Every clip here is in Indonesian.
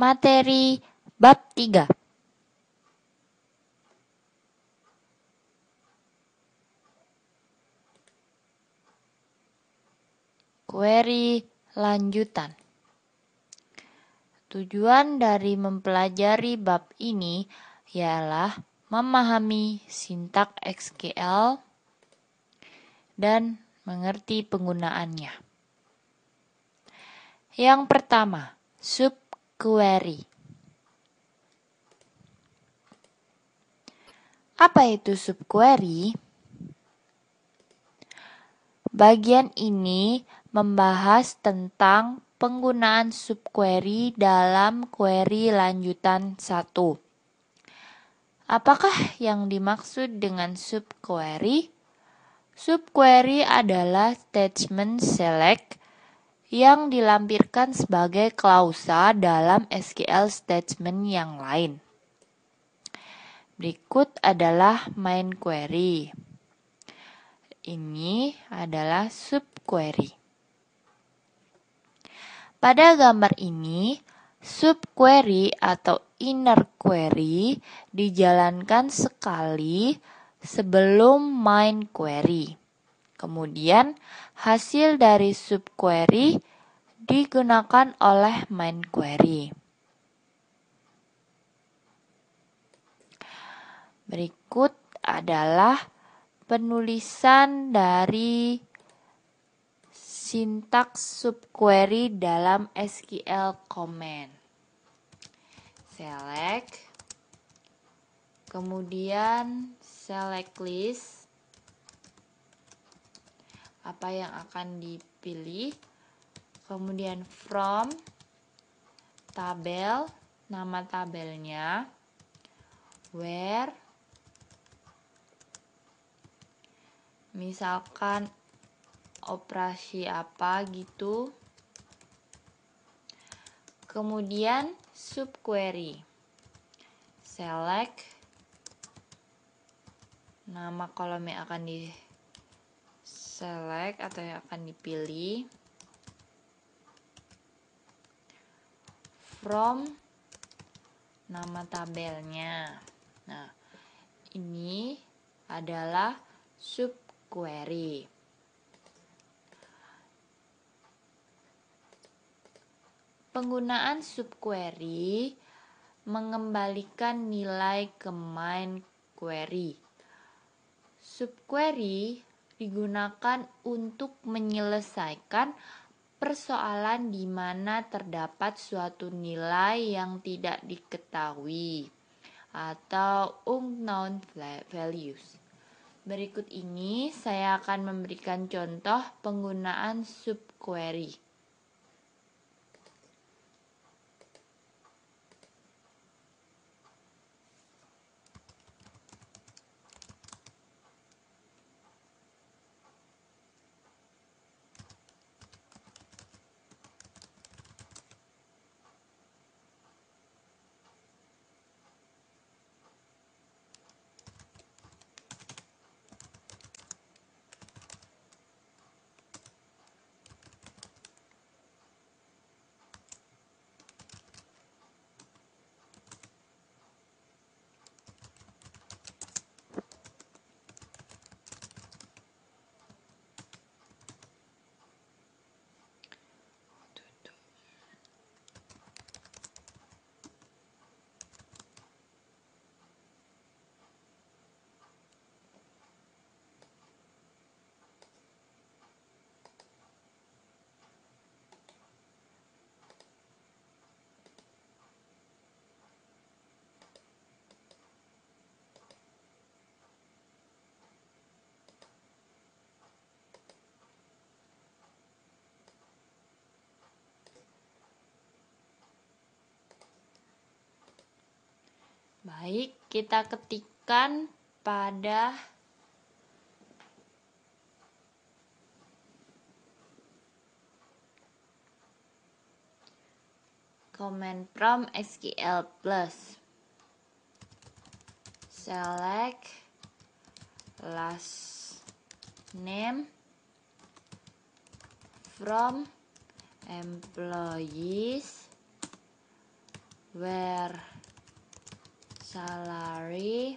Materi bab 3. Query lanjutan. Tujuan dari mempelajari bab ini ialah memahami sintaks SQL dan mengerti penggunaannya. Yang pertama, subquery. Apa itu subquery? Bagian ini membahas tentang penggunaan subquery dalam query lanjutan 1. Apakah yang dimaksud dengan subquery? Subquery adalah statement select yang dilampirkan sebagai klausa dalam SQL statement yang lain. Berikut adalah main query. Ini adalah subquery. Pada gambar ini, subquery atau inner query dijalankan sekali sebelum main query. Kemudian, hasil dari subquery digunakan oleh main query. Berikut adalah penulisan dari sintaks subquery dalam SQL command. Select, kemudian select list, apa yang akan dipilih, kemudian from, tabel, nama tabelnya, where, misalkan operasi apa gitu. Kemudian subquery. Select nama kolom yang akan di select atau yang akan dipilih. From nama tabelnya. Nah, ini adalah subquery. Penggunaan subquery mengembalikan nilai ke main query. Subquery digunakan untuk menyelesaikan persoalan di mana terdapat suatu nilai yang tidak diketahui atau unknown values. Berikut ini saya akan memberikan contoh penggunaan subquery. Baik, kita ketikkan pada command prompt SQL plus. Select last name from employees where salary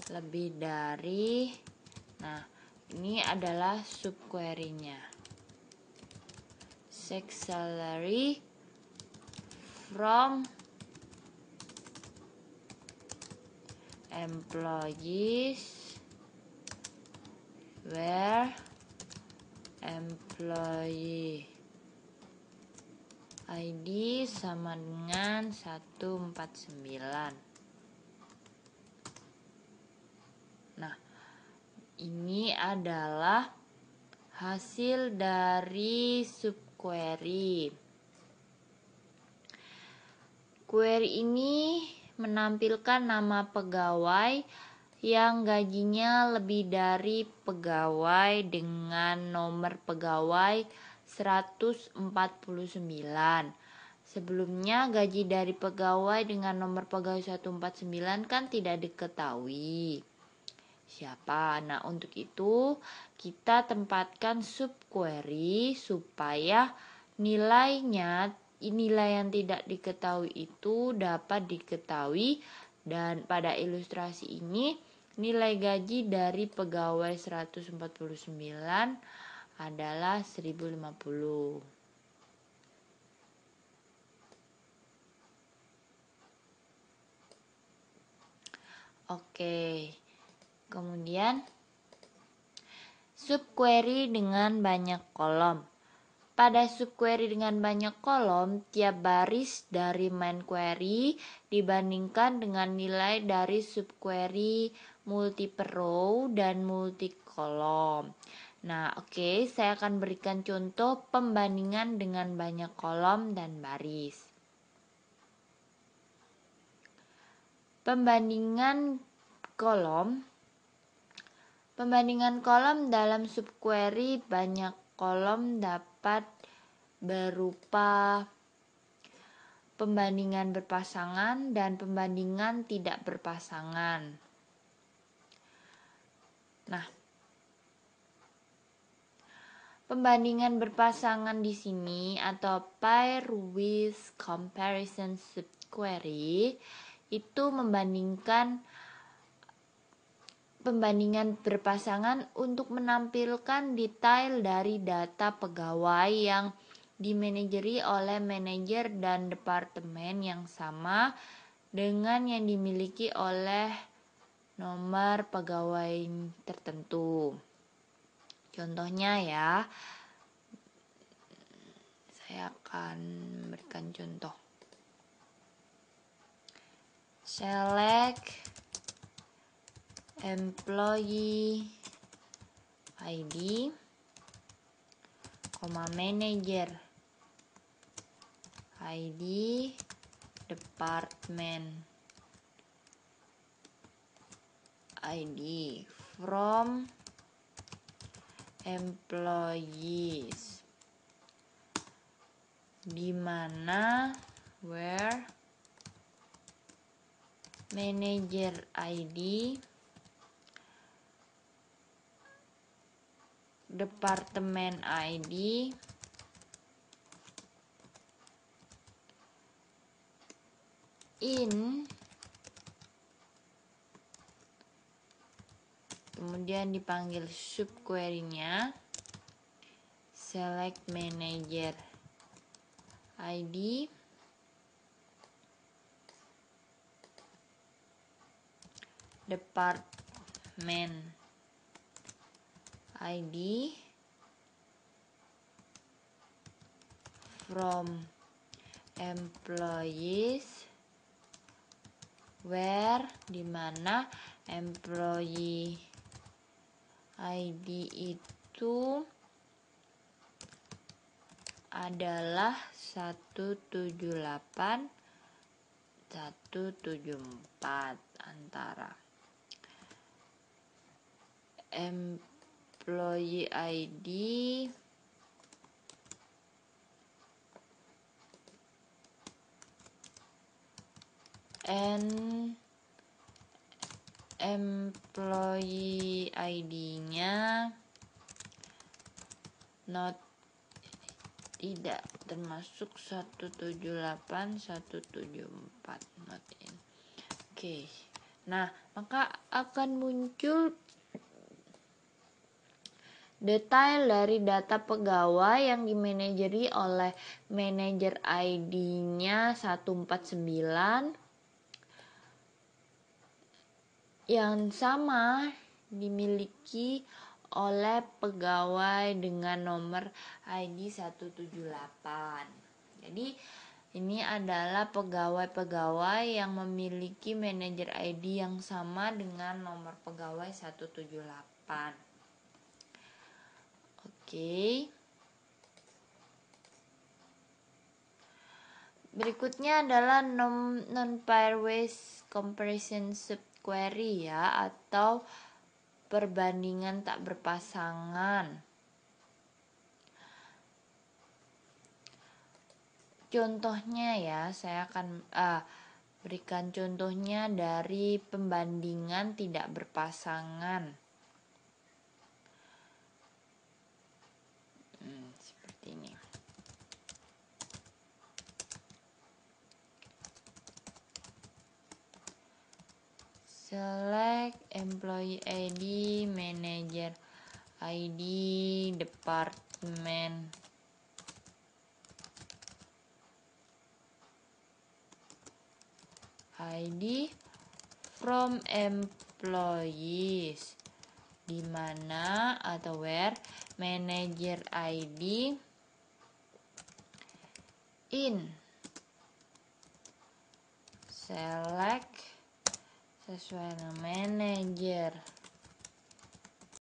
lebih dari. Nah, ini adalah subquery-nya. Seek salary from employees where employee ID sama dengan 149. Nah, ini adalah hasil dari subquery. Query ini menampilkan nama pegawai yang gajinya lebih dari pegawai dengan nomor pegawai 149. Sebelumnya gaji dari pegawai dengan nomor pegawai 149 kan tidak diketahui siapa. Nah, untuk itu kita tempatkan subquery supaya nilai yang tidak diketahui itu dapat diketahui. Dan pada ilustrasi ini nilai gaji dari pegawai 149 adalah 1050. Oke. Kemudian subquery dengan banyak kolom. Pada subquery dengan banyak kolom, tiap baris dari main query dibandingkan dengan nilai dari subquery multiple row dan multi kolom. Nah, oke, saya akan berikan contoh pembandingan dengan banyak kolom dan baris. Pembandingan kolom dalam subquery banyak kolom dapat berupa pembandingan berpasangan dan pembandingan tidak berpasangan. Nah, pembandingan berpasangan di sini atau pair with comparison subquery itu pembandingan berpasangan untuk menampilkan detail dari data pegawai yang dimanajeri oleh manajer dan departemen yang sama dengan yang dimiliki oleh nomor pegawai tertentu. Contohnya ya, saya akan memberikan contoh. Select employee ID, manager ID, department ID from employees, di mana where manager ID, department ID, in, kemudian dipanggil subquery-nya select manager ID, department ID from employees where, di mana employee ID itu adalah 178 174 antara employee ID and employee ID-nya not tidak termasuk 178 174 not in. Oke. Nah, maka akan muncul detail dari data pegawai yang dimanajeri oleh manajer ID-nya 149 yang sama dimiliki oleh pegawai dengan nomor ID 178. Jadi ini adalah pegawai-pegawai yang memiliki manajer ID yang sama dengan nomor pegawai 178. Oke. Berikutnya adalah non-pairwise comparison subquery ya, atau perbandingan tak berpasangan. Contohnya ya, saya akan berikan contohnya dari pembandingan tidak berpasangan. Seperti ini. Select employee ID, manager ID, department ID from employees, di mana atau where manager ID in select sesuai dengan manager